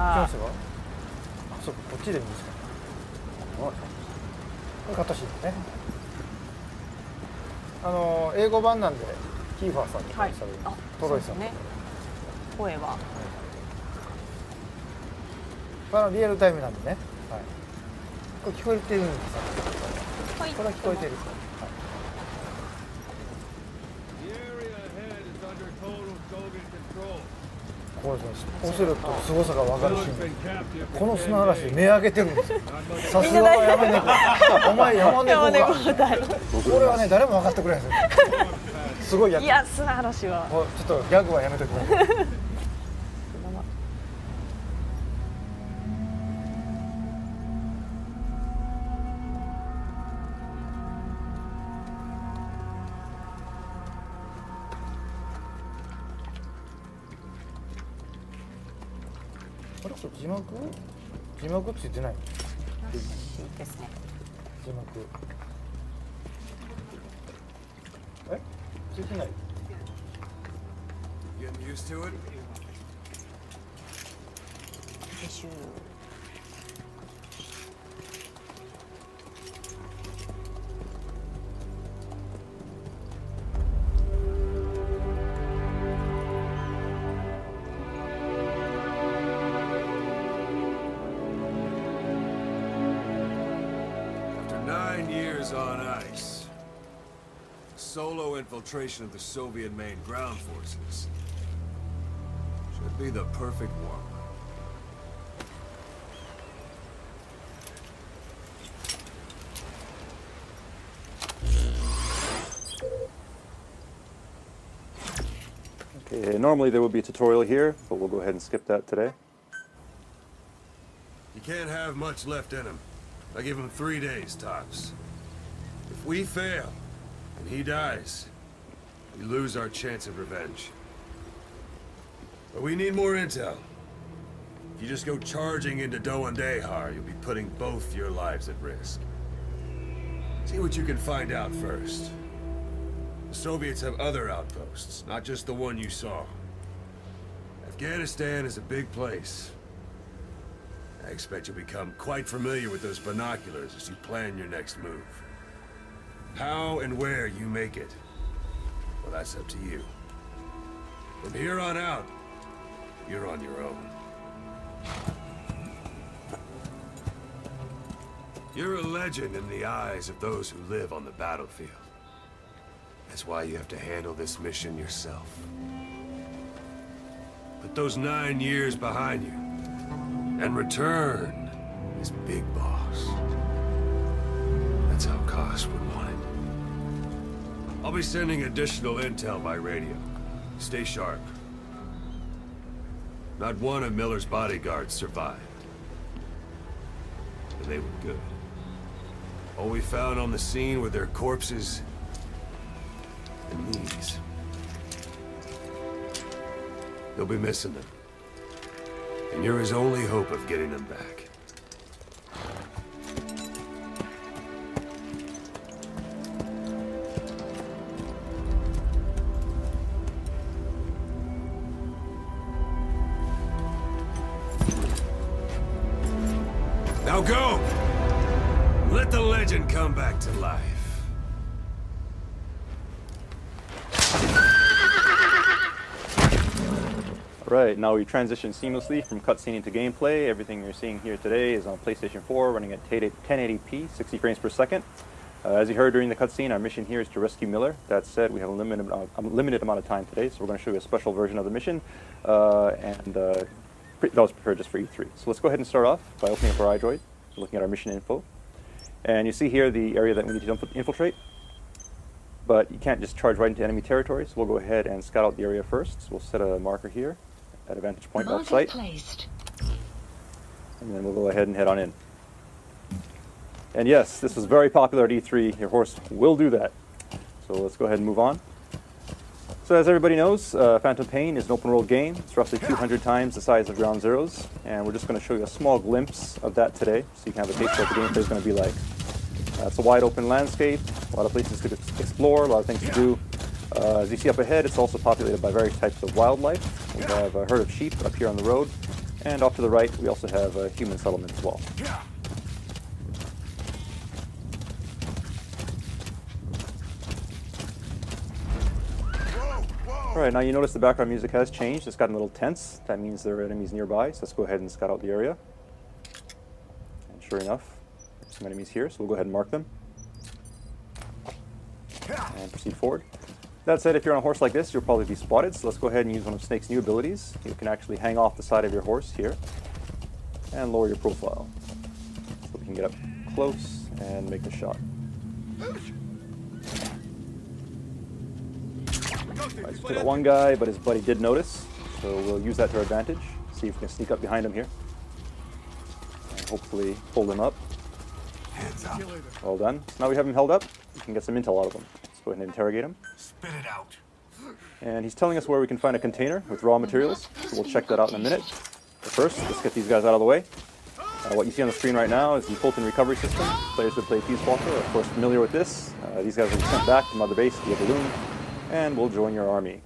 ます。そうか、こっちでいいんですか。これ買ったしね。英語版なんでキーファーさんとかにされる、トロイさんとか、ね、声は、リアルタイムなんでね、はい、これ聞こえてるんですよ。これは聞こえてる。これオセロットの凄さが分かるし、この砂嵐で目上げてるんですよ。さすがは山猫。お前山猫か。これはね、誰も分かってくれないんですよ。すごいやつ。いや、砂嵐はちょっとギャグはやめてください。あれ、これ字幕ついてない。ですね。字幕。ついてない。On ice. Solo infiltration of the Soviet main ground forces. Should be the perfect warm-up. Okay, normally there would be a tutorial here, but we'll go ahead and skip that today. You can't have much left in him. I give him 3 days tops. If we fail, and he dies, we lose our chance of revenge. But we need more intel. If you just go charging into Doandehar, you'll be putting both your lives at risk. See what you can find out first. The Soviets have other outposts, not just the one you saw. Afghanistan is a big place. I expect you'll become quite familiar with those binoculars as you plan your next move. How and where you make it, well, that's up to you. From here on out, you're on your own. You're a legend in the eyes of those who live on the battlefield. That's why you have to handle this mission yourself. Put those 9 years behind you, and return as Big Boss. That's how Koss would want it. I'll be sending additional intel by radio. Stay sharp. Not one of Miller's bodyguards survived. And they were good. All we found on the scene were their corpses and knees. You'll be missing them. And you're his only hope of getting them back. Now go! Let the legend come back to life. Right, now we transition seamlessly from cutscene into gameplay. Everything you're seeing here today is on PlayStation 4, running at 1080p, 60 frames per second. As you heard during the cutscene, our mission here is to rescue Miller. That said, we have a limited amount of time today, so we're going to show you a special version of the mission, that was prepared just for E3. So let's go ahead and start off by opening up our iDroid, looking at our mission info. And you see here the area that we need to infiltrate. But you can't just charge right into enemy territory, so we'll go ahead and scout out the area first. So we'll set a marker here at a vantage point off site. And then we'll go ahead and head on in. And yes, this was very popular at E3. Your horse will do that. So let's go ahead and move on. So as everybody knows, Phantom Pain is an open world game. It's roughly 200 times the size of Ground Zeroes. And we're just going to show you a small glimpse of that today, so you can have a taste of what the gameplay is going to be like. It's a wide open landscape, a lot of places to explore, a lot of things to do. As you see up ahead, it's also populated by various types of wildlife. We have a herd of sheep up here on the road, And off to the right, we also have a human settlement as well. Alright, now you notice the background music has changed. It's gotten a little tense. That means there are enemies nearby, so let's go ahead and scout out the area. And sure enough, there's some enemies here, so we'll go ahead and mark them. And proceed forward. That said, if you're on a horse like this, you'll probably be spotted, so let's go ahead and use one of Snake's new abilities. You can actually hang off the side of your horse here and lower your profile. So we can get up close and make the shot. Alright, so we got one guy, but his buddy did notice, so we'll use that to our advantage. See if we can sneak up behind him here. And hopefully hold him up. Well done. So now we have him held up, we can get some intel out of him. Let's go ahead and interrogate him. Spit it out. And he's telling us where we can find a container with raw materials, so we'll check that out in a minute. But first, let's get these guys out of the way. What you see on the screen right now is the Fulton recovery system. Players who play Peace Walker are of course familiar with this. These guys will be sent back to Mother Base via balloon, and we'll join your army.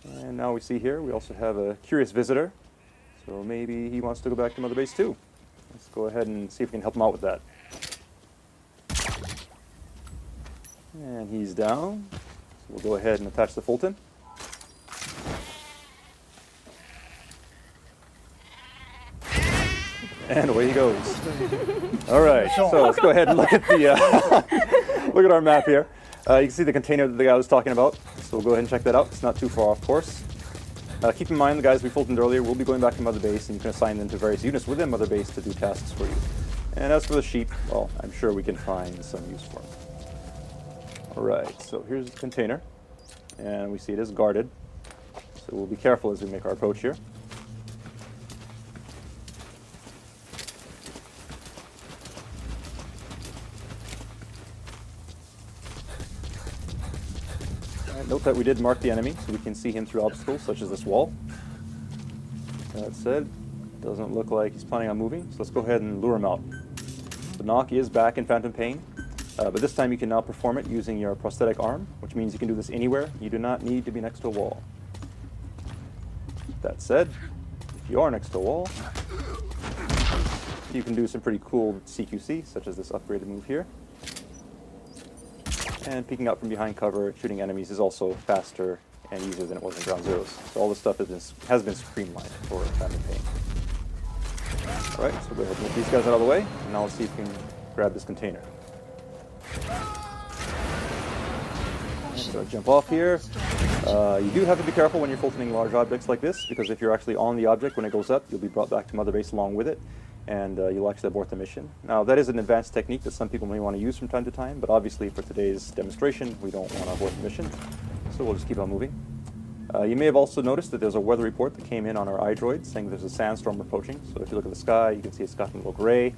And now we see here, we also have a curious visitor. So maybe he wants to go back to Mother Base too. Let's go ahead and see if we can help him out with that. And he's down. So we'll go ahead and attach the Fulton. And away he goes. All right, so let's go ahead and look at the look at our map here. You can see the container that the guy was talking about. So we'll go ahead and check that out. It's not too far off course. Keep in mind, the guys we Fultoned earlier will be going back to Mother Base, and you can assign them to various units within Mother Base to do tasks for you. And as for the sheep, well, I'm sure we can find some use for them. All right, so here's the container, and we see it is guarded. So we'll be careful as we make our approach here. Note that we did mark the enemy, so we can see him through obstacles such as this wall. That said, doesn't look like he's planning on moving, so let's go ahead and lure him out. The knock is back in Phantom Pain, but this time you can now perform it using your prosthetic arm, which means you can do this anywhere. You do not need to be next to a wall. That said, if you are next to a wall, you can do some pretty cool CQC, such as this upgraded move here. And peeking out from behind cover, shooting enemies is also faster and easier than it was in Ground Zeroes. So all this stuff has been streamlined for Phantom Pain. Alright, so we'll go ahead and move these guys out of the way, and now let's see if we can grab this container. And so jump off here. You do have to be careful when you're Fultoning large objects like this, because if you're actually on the object when it goes up, you'll be brought back to Mother Base along with it, and you'll actually abort the mission. Now, that is an advanced technique that some people may want to use from time to time, but obviously for today's demonstration, we don't want to abort the mission, so we'll just keep on moving. You may have also noticed that there's a weather report that came in on our iDroid saying there's a sandstorm approaching. So if you look at the sky, you can see it's gotten a little gray,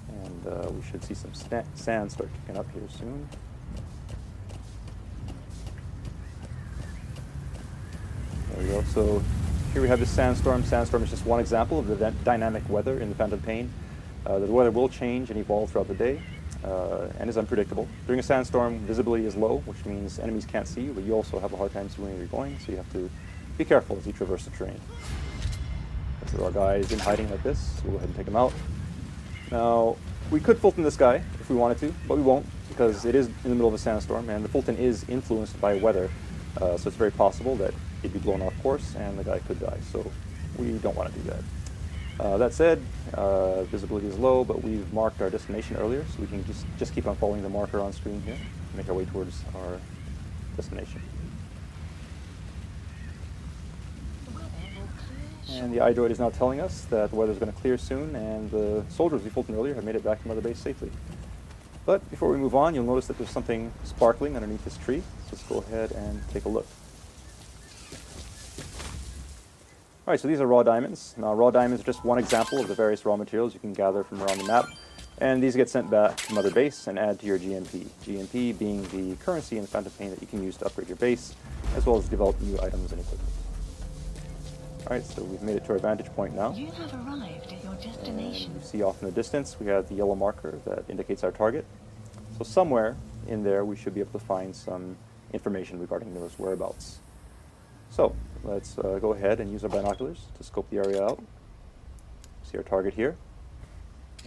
and we should see some sand start kicking up here soon. There we go. So here we have this sandstorm. Sandstorm is just one example of the dynamic weather in the Phantom Pain. The weather will change and evolve throughout the day, and is unpredictable. During a sandstorm, visibility is low, which means enemies can't see you, but you also have a hard time seeing where you're going, so you have to be careful as you traverse the terrain. So our guy is in hiding like this, so we'll go ahead and take him out. Now, we could Fulton this guy if we wanted to, but we won't, because it is in the middle of a sandstorm, and the Fulton is influenced by weather, so it's very possible that he'd be blown off course and the guy could die, so we don't want to do that. That said, visibility is low, but we've marked our destination earlier, so we can just keep on following the marker on screen here and make our way towards our destination. And the iDroid is now telling us that the weather is going to clear soon, and the soldiers we Fulton earlier have made it back to Mother Base safely. But before we move on, you'll notice that there's something sparkling underneath this tree, so let's go ahead and take a look. Alright, so these are raw diamonds. Now, raw diamonds are just one example of the various raw materials you can gather from around the map, and these get sent back to Mother Base and add to your GMP. GMP being the currency in Phantom Pain that you can use to upgrade your base, as well as develop new items and equipment. Alright, so we've made it to our vantage point now. You have arrived at your destination. And you see off in the distance, we have the yellow marker that indicates our target. So somewhere in there, we should be able to find some information regarding those whereabouts. So let's go ahead and use our binoculars to scope the area out. See our target here,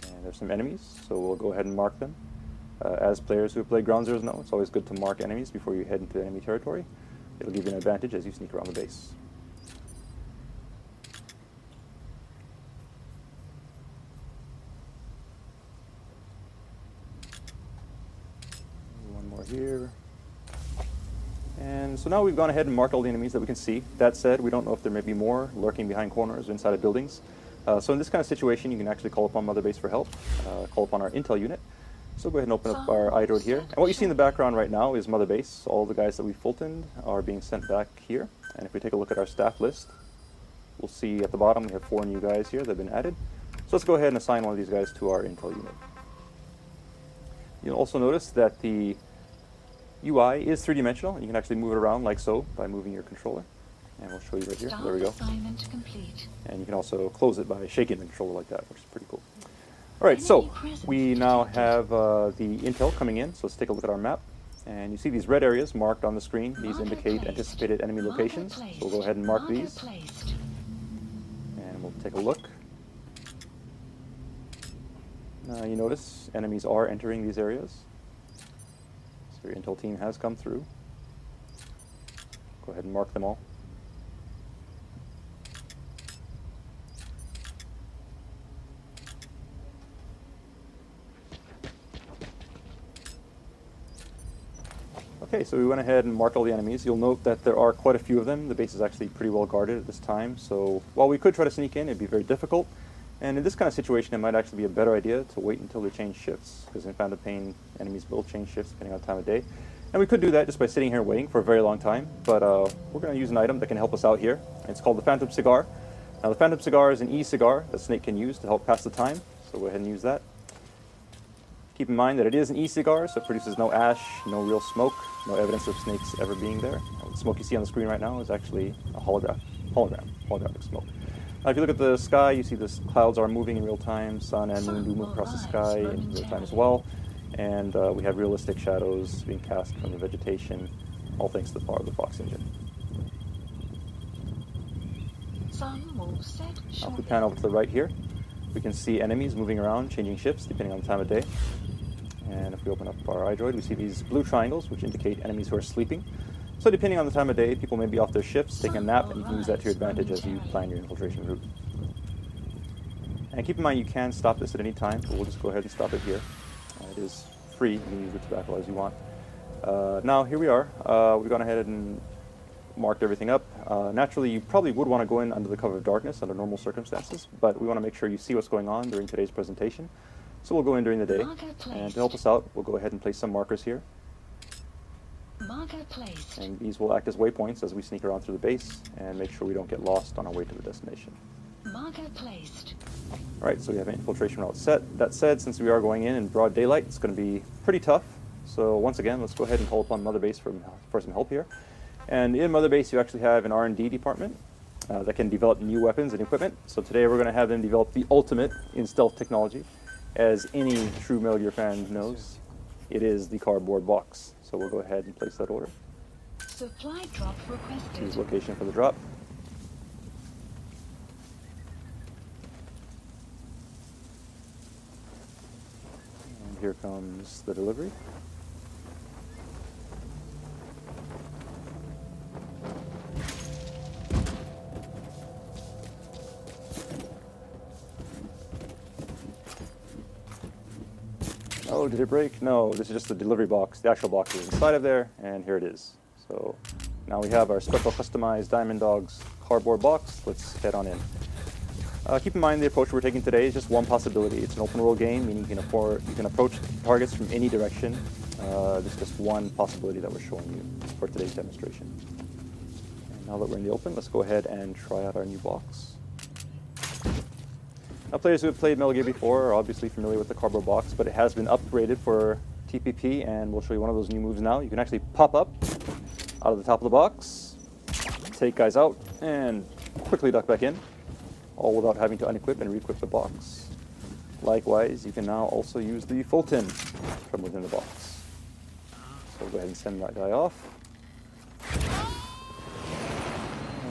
and there's some enemies, so we'll go ahead and mark them. As players who have played Ground Zeroes know, it's always good to mark enemies before you head into enemy territory. It'll give you an advantage as you sneak around the base. One more here. And so now we've gone ahead and marked all the enemies that we can see. That said, we don't know if there may be more lurking behind corners or inside of buildings. So in this kind of situation, you can actually call upon Mother Base for help, call upon our intel unit. So go ahead and open up our iDroid here. And what you see in the background right now is Mother Base. All the guys that we Fultoned are being sent back here. And if we take a look at our staff list, we'll see at the bottom we have 4 new guys here that have been added. So let's go ahead and assign one of these guys to our intel unit. You'll also notice that the UI is 3-dimensional, and you can actually move it around like so by moving your controller. And we'll show you right here. There we go. And you can also close it by shaking the controller like that, which is pretty cool. All right, so we now have the intel coming in. So let's take a look at our map. And you see these red areas marked on the screen. These indicate anticipated enemy locations. So we'll go ahead and mark these. And we'll take a look. Now you notice enemies are entering these areas. So your intel team has come through. Go ahead and mark them all. Okay, so we went ahead and marked all the enemies. You'll note that there are quite a few of them. The base is actually pretty well guarded at this time, so while we could try to sneak in, it'd be very difficult. And in this kind of situation, it might actually be a better idea to wait until they change shifts, because in Phantom Pain, enemies will change shifts depending on the time of day. And we could do that just by sitting here waiting for a very long time, but we're going to use an item that can help us out here. It's called the Phantom Cigar. Now the Phantom Cigar is an e-cigar that Snake can use to help pass the time, so go ahead and use that. Keep in mind that it is an e-cigar, so it produces no ash, no real smoke, no evidence of snakes ever being there. The smoke you see on the screen right now is actually a holographic smoke. Now if you look at the sky, you see the clouds are moving in real time. Sun and moon do move across the sky in real time as well. And we have realistic shadows being cast from the vegetation, all thanks to the power of the Fox engine. Now if we pan over to the right here, we can see enemies moving around, changing shifts depending on the time of day. And if we open up our iDroid, we see these blue triangles, which indicate enemies who are sleeping. So depending on the time of day, people may be off their shifts, taking a nap, and you can use that to your advantage as you plan your infiltration route. And keep in mind you can stop this at any time, but we'll just go ahead and stop it here. It is free, you can use the tobacco as you want. Now here we are. We've gone ahead and marked everything up. Naturally, you probably would want to go in under the cover of darkness under normal circumstances, but we want to make sure you see what's going on during today's presentation. So we'll go in during the day, and to help us out, we'll go ahead and place some markers here. And these will act as waypoints as we sneak around through the base and make sure we don't get lost on our way to the destination. Alright, so we have an infiltration route set. That said, since we are going in broad daylight, it's going to be pretty tough. So once again, let's go ahead and call upon Mother Base for some help here. And in Mother Base, you actually have an R&D department that can develop new weapons and equipment. So today we're going to have them develop the ultimate in stealth technology. As any true Metal Gear fan knows, it is the cardboard box. So we'll go ahead and place that order. Supply drop requested. Choose location for the drop. And here comes the delivery. Oh, did it break? No, this is just the delivery box. The actual box is inside of there, and here it is. So now we have our special customized Diamond Dogs cardboard box. Let's head on in. Keep in mind the approach we're taking today is just one possibility. It's an open world game, meaning you can approach targets from any direction. This is just one possibility that we're showing you for today's demonstration. And now that we're in the open, let's go ahead and try out our new box. Now, players who have played Metal Gear before are obviously familiar with the cardboard box, but it has been upgraded for TPP, and we'll show you one of those new moves now. You can actually pop up out of the top of the box, take guys out, and quickly duck back in, all without having to unequip and re-equip the box. Likewise, you can now also use the Fulton from within the box. So we'll go ahead and send that guy off.